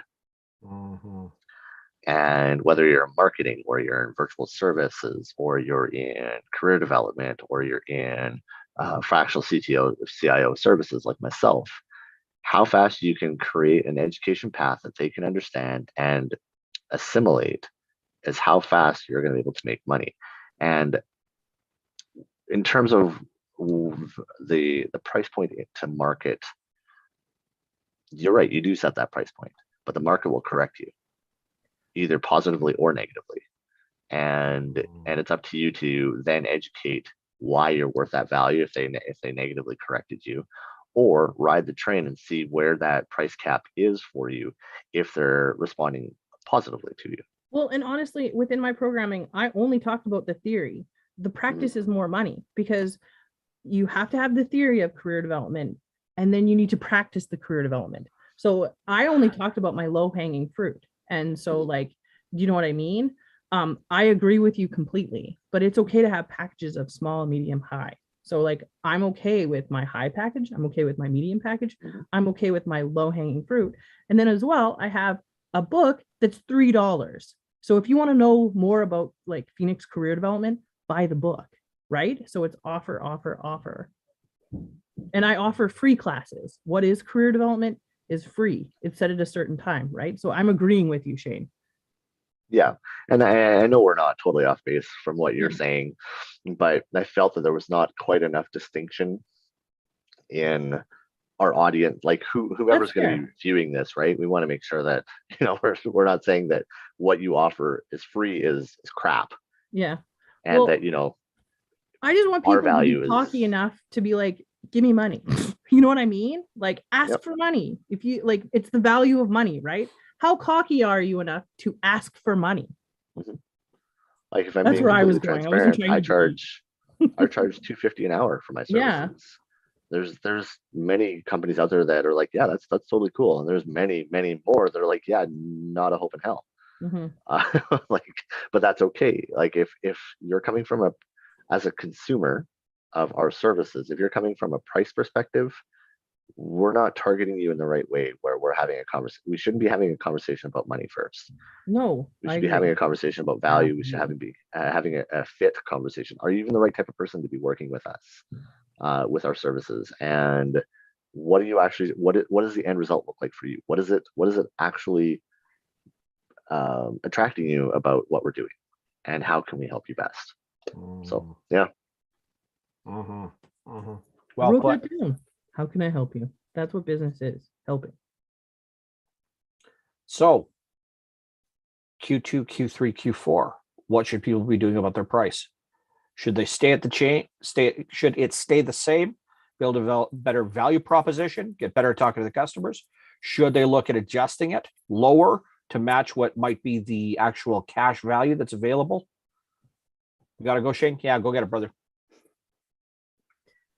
And whether you're in marketing, or you're in virtual services, or you're in career development, or you're in fractional CTO, CIO services like myself, how fast you can create an education path that they can understand and assimilate is how fast you're going to be able to make money. And in terms of the price point to market, you're right, you do set that price point, but the market will correct you either positively or negatively. And it's up to you to then educate why you're worth that value if they negatively corrected you, or ride the train and see where that price cap is for you if they're responding positively to you.
Well, and honestly, within my programming, I only talked about the theory. The practice is more money, because you have to have the theory of career development, and then you need to practice the career development. So I only talked about my low-hanging fruit. And so, you know what I mean? I agree with you completely, but it's okay to have packages of small, medium, high. So I'm okay with my high package. I'm okay with my medium package. I'm okay with my low-hanging fruit. And then as well, I have a book that's $3. So if you want to know more about Phoenix career development, buy the book, right? So it's offer. And I offer free classes. What is career development is free. It's set at a certain time, right? So I'm agreeing with you, Shane.
Yeah. And I know we're not totally off base from what you're saying, but I felt that there was not quite enough distinction in our audience, whoever's going to be viewing this, right? We want to make sure that, we're not saying that what you offer is free is crap.
Yeah.
And that,
I just want people to be cocky enough to be like, give me money. You know what I mean? Ask for money. If you it's the value of money, right? How cocky are you enough to ask for money?
If I'm
That's
being
where I was
completely
going.
transparent, I charge $250 an hour for my services.
Yeah.
There's many companies out there that are like, yeah, that's totally cool. And there's many more that are like, yeah, not a hope in hell. But that's okay. If you're coming from as a consumer of our services, if you're coming from a price perspective, we're not targeting you in the right way, where we're having a conversation. We shouldn't be having a conversation about money first.
No,
we should be having a conversation about value. We should be having a fit conversation. Are you even the right type of person to be working with us, with our services? And what do you actually, what does the end result look like for you? What is it actually attracting you about what we're doing, and how can we help you best? So yeah.
Well, how can I help you? That's what business is, helping.
So Q2, Q3, Q4. What should people be doing about their price? Should they stay at the chain? Should it stay the same? Build a better value proposition, get better talking to the customers? Should they look at adjusting it lower to match what might be the actual cash value that's available? You got to go, Shane? Yeah, go get it, brother.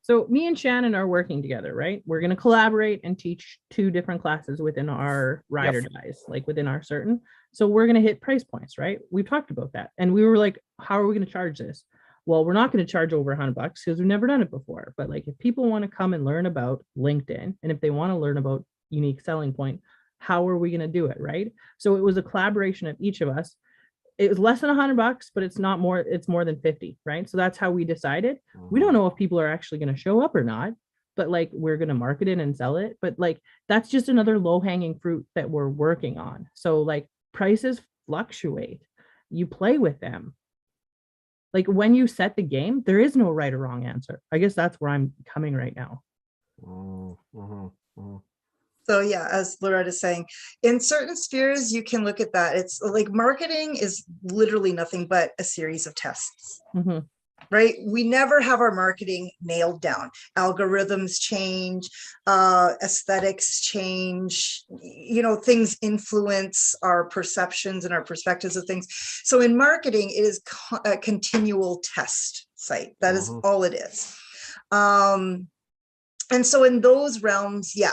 So me and Shannon are working together, right? We're going to collaborate and teach 2 different classes within our ride or dies, like within our certain. So we're going to hit price points, right? We've talked about that. And we were like, how are we going to charge this? Well, we're not going to charge over $100 because we've never done it before. But like, if people want to come and learn about LinkedIn, and if they want to learn about unique selling point, how are we going to do it, right? So it was a collaboration of each of us. It was less than $100, but it's not more, it's more than 50, right? So that's how we decided. We don't know if people are actually going to show up or not, but like, we're going to market it and sell it. But like, that's just another low hanging fruit that we're working on. So like, prices fluctuate. You play with them. Like, when you set the game, there is no right or wrong answer. I guess that's where I'm coming right now.
So yeah, as Loretta is saying, in certain spheres, you can look at that. It's like marketing is literally nothing but a series of tests, right? We never have our marketing nailed down. Algorithms change, aesthetics change, you know, things influence our perceptions and our perspectives of things. So in marketing, it is a continual test site. That is all it is. And so in those realms, yeah,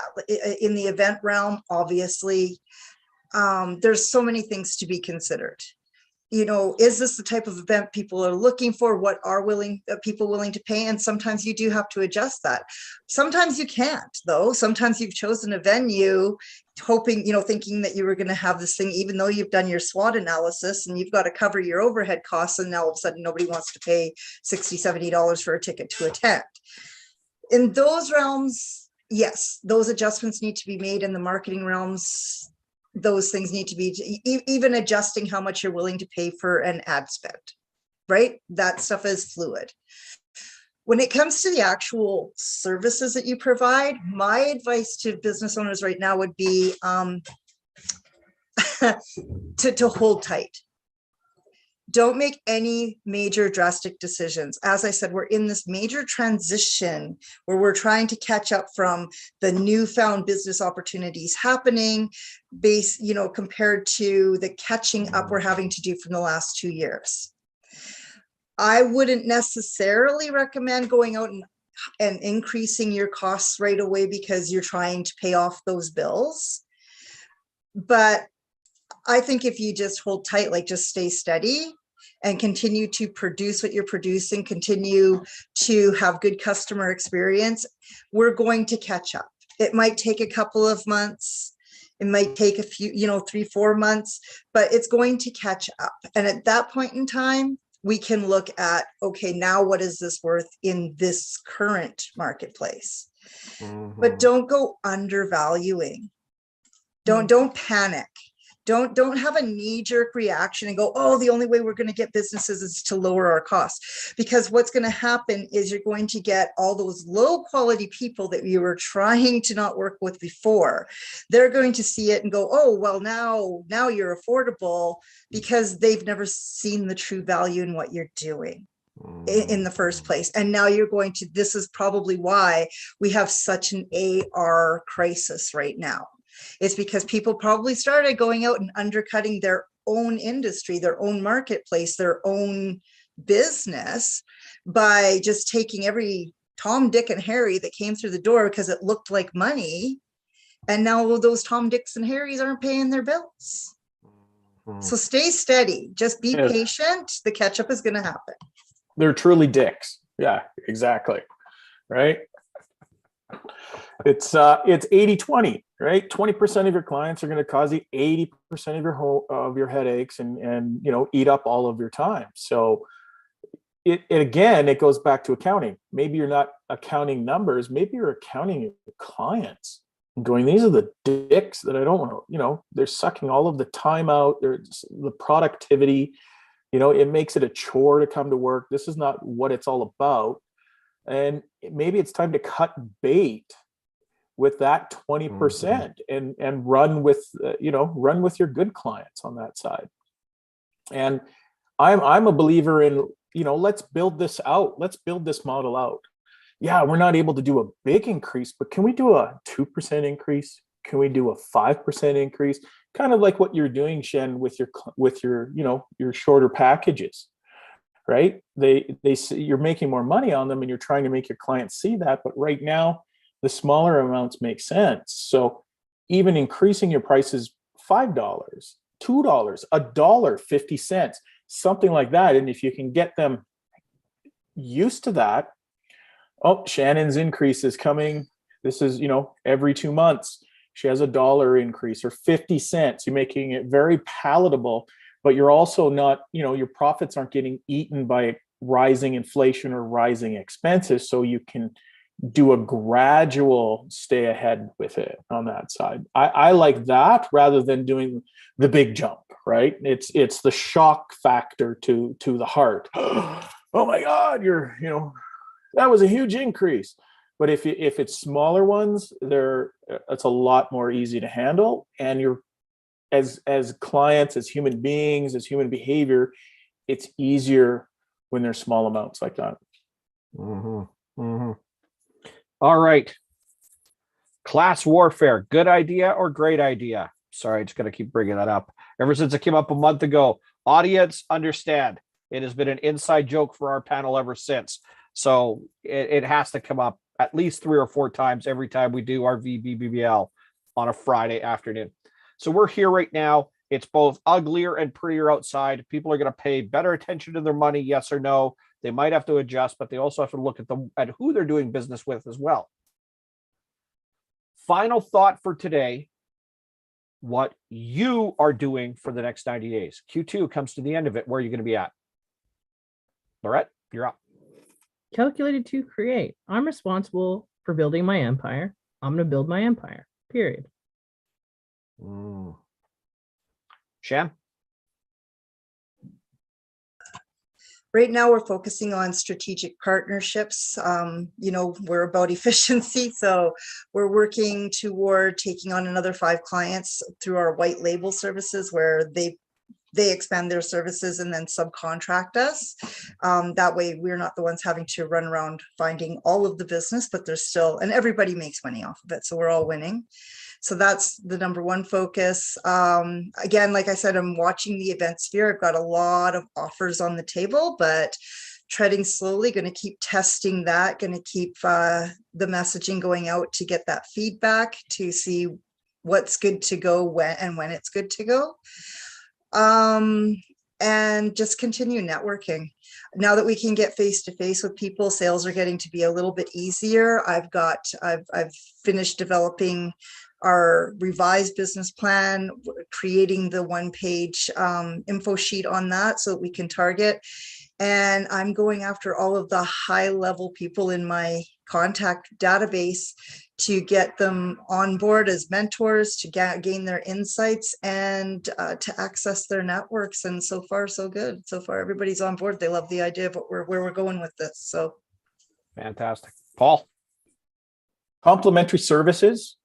in the event realm, obviously, there's so many things to be considered. You know, is this the type of event people are looking for? What are people willing to pay? And sometimes you do have to adjust that. Sometimes you can't, though. Sometimes you've chosen a venue hoping, you know, thinking that you were going to have this thing, even though you've done your SWOT analysis and you've got to cover your overhead costs. And now all of a sudden, nobody wants to pay $60, $70 for a ticket to attend. In those realms, yes, those adjustments need to be made. In the marketing realms, those things need to be, even adjusting how much you're willing to pay for an ad spend, right? That stuff is fluid. When it comes to the actual services that you provide, my advice to business owners right now would be to hold tight. Don't make any major drastic decisions. As I said, we're in this major transition where we're trying to catch up from the newfound business opportunities happening compared to the catching up we're having to do from the last 2 years. I wouldn't necessarily recommend going out and increasing your costs right away because you're trying to pay off those bills. But I think if you just hold tight, like just stay steady and continue to produce what you're producing, continue to have good customer experience, we're going to catch up. It might take a couple of months. It might take a few, 3-4 months, but it's going to catch up. And at that point in time, we can look at, okay, now what is this worth in this current marketplace? But don't go undervaluing. Don't panic. Don't have a knee-jerk reaction and go, oh, the only way we're going to get businesses is to lower our costs. Because what's going to happen is you're going to get all those low-quality people that you were trying to not work with before. They're going to see it and go, oh, well, now you're affordable, because they've never seen the true value in what you're doing in the first place. And now you're going to, this is probably why we have such an AR crisis right now. It's because people probably started going out and undercutting their own industry, their own marketplace, their own business by just taking every Tom, Dick, and Harry that came through the door because it looked like money. And now those Tom, Dicks, and Harrys aren't paying their bills. So stay steady. Just be patient. The catch up is going to happen.
They're truly dicks. Yeah, exactly. Right. It's 80-20, right? 20% of your clients are going to cause you 80% of your headaches and eat up all of your time. So it goes back to accounting. Maybe you're not accounting numbers. Maybe you're accounting your clients, going, these are the dicks that I don't want to, they're sucking all of the time out. There's the productivity, it makes it a chore to come to work. This is not what it's all about. And maybe it's time to cut bait with that 20% and run with your good clients on that side. And I'm a believer in, let's build this out. Let's build this model out. Yeah, we're not able to do a big increase, but can we do a 2% increase? Can we do a 5% increase? Kind of like what you're doing, Shen, with your your shorter packages, right? They see you're making more money on them, and you're trying to make your clients see that. But right now, the smaller amounts make sense. So even increasing your prices $5, $2, $1.50, something like that, and if you can get them used to that. Oh, Shannon's increase is coming. This is, every 2 months. She has $1 increase or 50 cents. You're making it very palatable, but you're also not, your profits aren't getting eaten by rising inflation or rising expenses. So you can do a gradual stay ahead with it on that side. I like that rather than doing the big jump, right? It's the shock factor to the heart. Oh my God, that was a huge increase. But if it's smaller ones, it's a lot more easy to handle. And you're as clients, as human beings, as human behavior, it's easier when there's small amounts like that.
Mm-hmm. Mm-hmm. All right. Class warfare, good idea or great idea? Sorry, I just got to keep bringing that up. Ever since it came up a month ago, audience, understand, it has been an inside joke for our panel ever since. So it has to come up at least 3 or 4 times every time we do our VBBBL on a Friday afternoon. So we're here right now. It's both uglier and prettier outside. People are going to pay better attention to their money, yes or no. They might have to adjust, but they also have to look at who they're doing business with as well. Final thought for today, what you are doing for the next 90 days. Q2 comes to the end of it. Where are you going to be at? Lorette, you're up.
Calculated to create. I'm responsible for building my empire. I'm going to build my empire, period.
Shan?
Right now, we're focusing on strategic partnerships. We're about efficiency. So we're working toward taking on another 5 clients through our white label services where they expand their services and then subcontract us. That way we're not the ones having to run around finding all of the business, but there's still, and everybody makes money off of it. So we're all winning. So that's the number one focus. Again, like I said, I'm watching the event sphere. I've got a lot of offers on the table, but treading slowly, going to keep testing that, going to keep the messaging going out to get that feedback to see what's good to go when it's good to go. And just continue networking. Now that we can get face to face with people, sales are getting to be a little bit easier. I've finished developing our revised business plan, creating the 1-page info sheet on that so that we can target. And I'm going after all of the high level people in my contact database to get them on board as mentors, to gain their insights and to access their networks. And so far, so good. So far, everybody's on board. They love the idea of where we're going with this. So
fantastic. Paul?
Complementary services.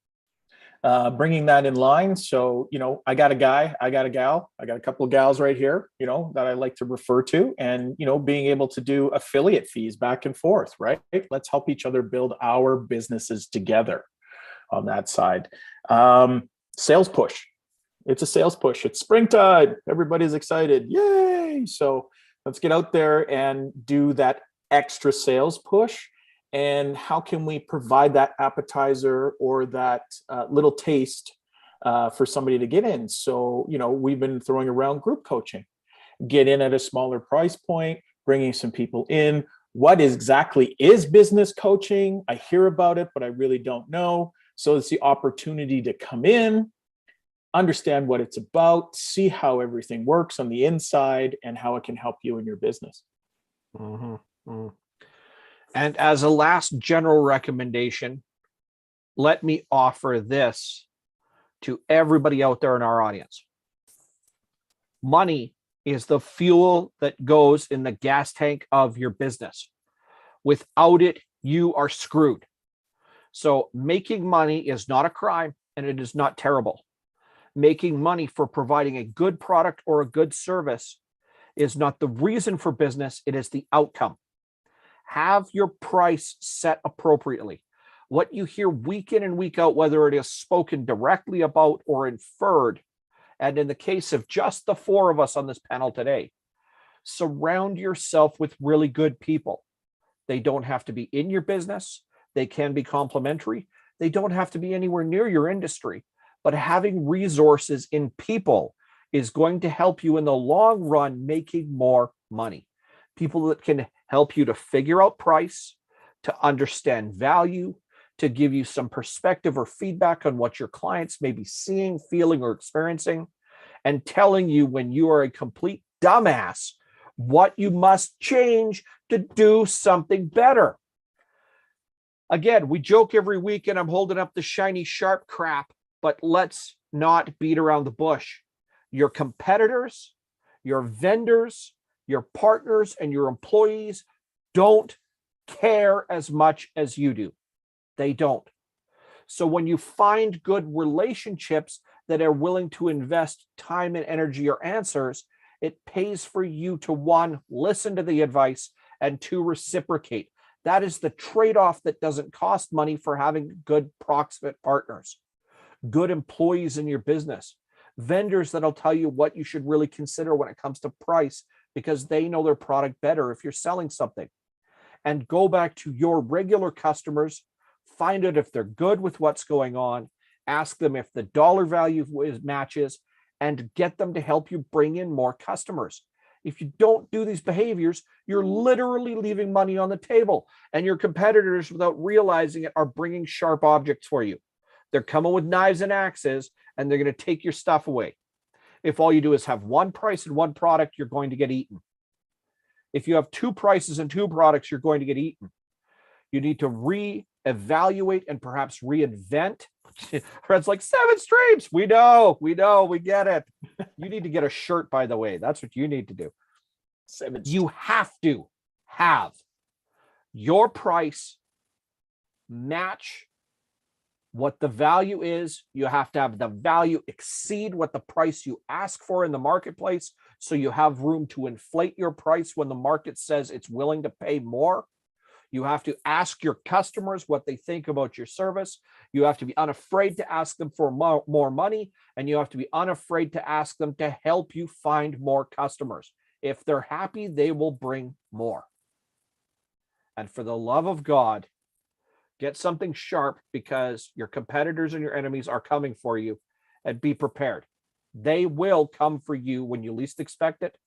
Bringing that in line. So, I got a guy, I got a gal, I got a couple of gals right here, that I like to refer to, and, being able to do affiliate fees back and forth, right? Let's help each other build our businesses together on that side. Sales push. It's a sales push. It's springtime. Everybody's excited. Yay. So let's get out there and do that extra sales push. And how can we provide that appetizer or that little taste for somebody to get in? So, we've been throwing around group coaching, get in at a smaller price point, bringing some people in. What exactly is business coaching? I hear about it, but I really don't know. So it's the opportunity to come in, understand what it's about, see how everything works on the inside and how it can help you in your business.
Mm-hmm. Mm-hmm. And as a last general recommendation, let me offer this to everybody out there in our audience. Money is the fuel that goes in the gas tank of your business. Without it, you are screwed. So making money is not a crime and it is not terrible. Making money for providing a good product or a good service is not the reason for business, it is the outcome. Have your price set appropriately. What you hear week in and week out, whether it is spoken directly about or inferred, and in the case of just the four of us on this panel today, surround yourself with really good people. They don't have to be in your business. They can be complementary. They don't have to be anywhere near your industry, but having resources in people is going to help you in the long run making more money. People that can help you to figure out price, to understand value, to give you some perspective or feedback on what your clients may be seeing, feeling, or experiencing, and telling you when you are a complete dumbass what you must change to do something better. Again, we joke every week and I'm holding up the shiny sharp crap, but let's not beat around the bush. Your competitors, your vendors, your partners, and your employees don't care as much as you do. They don't. So when you find good relationships that are willing to invest time and energy or answers, it pays for you to, one, listen to the advice, and two, reciprocate. That is the trade-off that doesn't cost money for having good proximate partners, good employees in your business, vendors that'll tell you what you should really consider when it comes to price because they know their product better if you're selling something. And go back to your regular customers, find out if they're good with what's going on, ask them if the dollar value matches, and get them to help you bring in more customers. If you don't do these behaviors, you're literally leaving money on the table, and your competitors, without realizing it, are bringing sharp objects for you. They're coming with knives and axes, and they're going to take your stuff away. If all you do is have one price and one product, you're going to get eaten. If you have two prices and two products, you're going to get eaten. You need to reevaluate and perhaps reinvent. Fred's like, 7 streams. We know, we get it. You need to get a shirt, by the way. That's what you need to do. You have to have your price match what the value is. You have to have the value exceed what the price you ask for in the marketplace, so you have room to inflate your price when the market says it's willing to pay more. You have to ask your customers what they think about your service. You have to be unafraid to ask them for more money, and you have to be unafraid to ask them to help you find more customers. If they're happy, they will bring more. And for the love of God, get something sharp, because your competitors and your enemies are coming for you, and be prepared. They will come for you when you least expect it.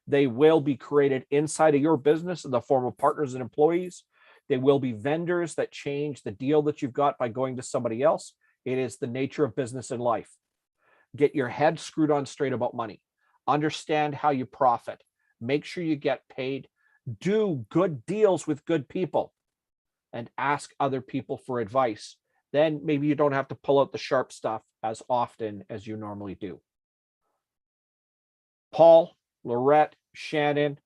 They will be created inside of your business in the form of partners and employees. They will be vendors that change the deal that you've got by going to somebody else. It is the nature of business and life. Get your head screwed on straight about money. Understand how you profit. Make sure you get paid. Do good deals with good people, and ask other people for advice. Then maybe you don't have to pull out the sharp stuff as often as you normally do. Paul, Lorette, Shannon,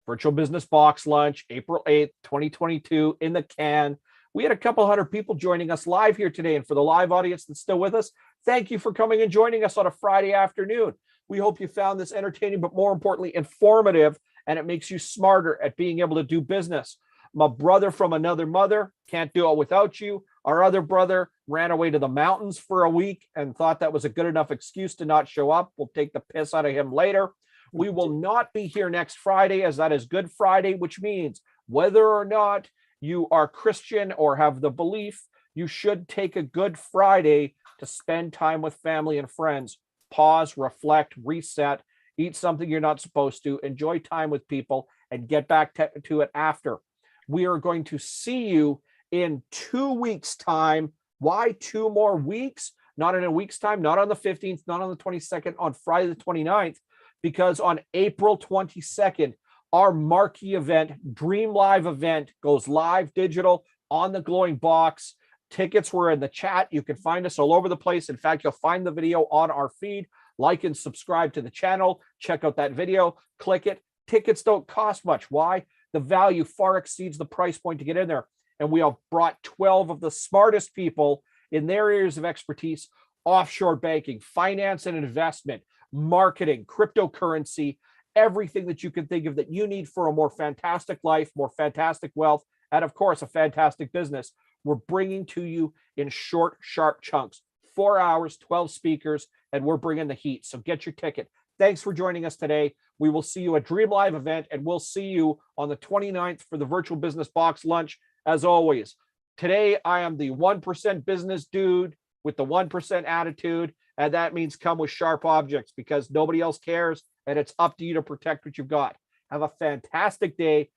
Virtual Business Box Lunch, April 8th, 2022, in the can. We had a couple hundred people joining us live here today. And for the live audience that's still with us, thank you for coming and joining us on a Friday afternoon. We hope you found this entertaining, but more importantly, informative, and it makes you smarter at being able to do business. My brother from another mother, can't do it without you. Our other brother ran away to the mountains for a week and thought that was a good enough excuse to not show up. We'll take the piss out of him later. We will not be here next Friday, as that is Good Friday, which means whether or not you are Christian or have the belief, you should take a Good Friday to spend time with family and friends. Pause, reflect, reset, eat something you're not supposed to, enjoy time with people, and get back to it after. We are going to see you in 2 weeks' time. Why 2 more weeks? Not in a week's time, not on the 15th, not on the 22nd, on Friday the 29th, because on April 22nd, our marquee event, Dream Live event, goes live digital on the Glowing Box. Tickets were in the chat. You can find us all over the place. In fact, you'll find the video on our feed. Like and subscribe to the channel. Check out that video. Click it. Tickets don't cost much. Why? The value far exceeds the price point to get in there. And we have brought 12 of the smartest people in their areas of expertise: offshore banking, finance and investment, marketing, cryptocurrency, everything that you can think of that you need for a more fantastic life, more fantastic wealth, and of course, a fantastic business. We're bringing to you in short, sharp chunks, 4 hours, 12 speakers, and we're bringing the heat. So get your ticket. Thanks for joining us today. We will see you at Dream Live event, and we'll see you on the 29th for the Virtual Business Box lunch. As always, today I am the 1% business dude with the 1% attitude, and that means come with sharp objects because nobody else cares, and it's up to you to protect what you've got. Have a fantastic day.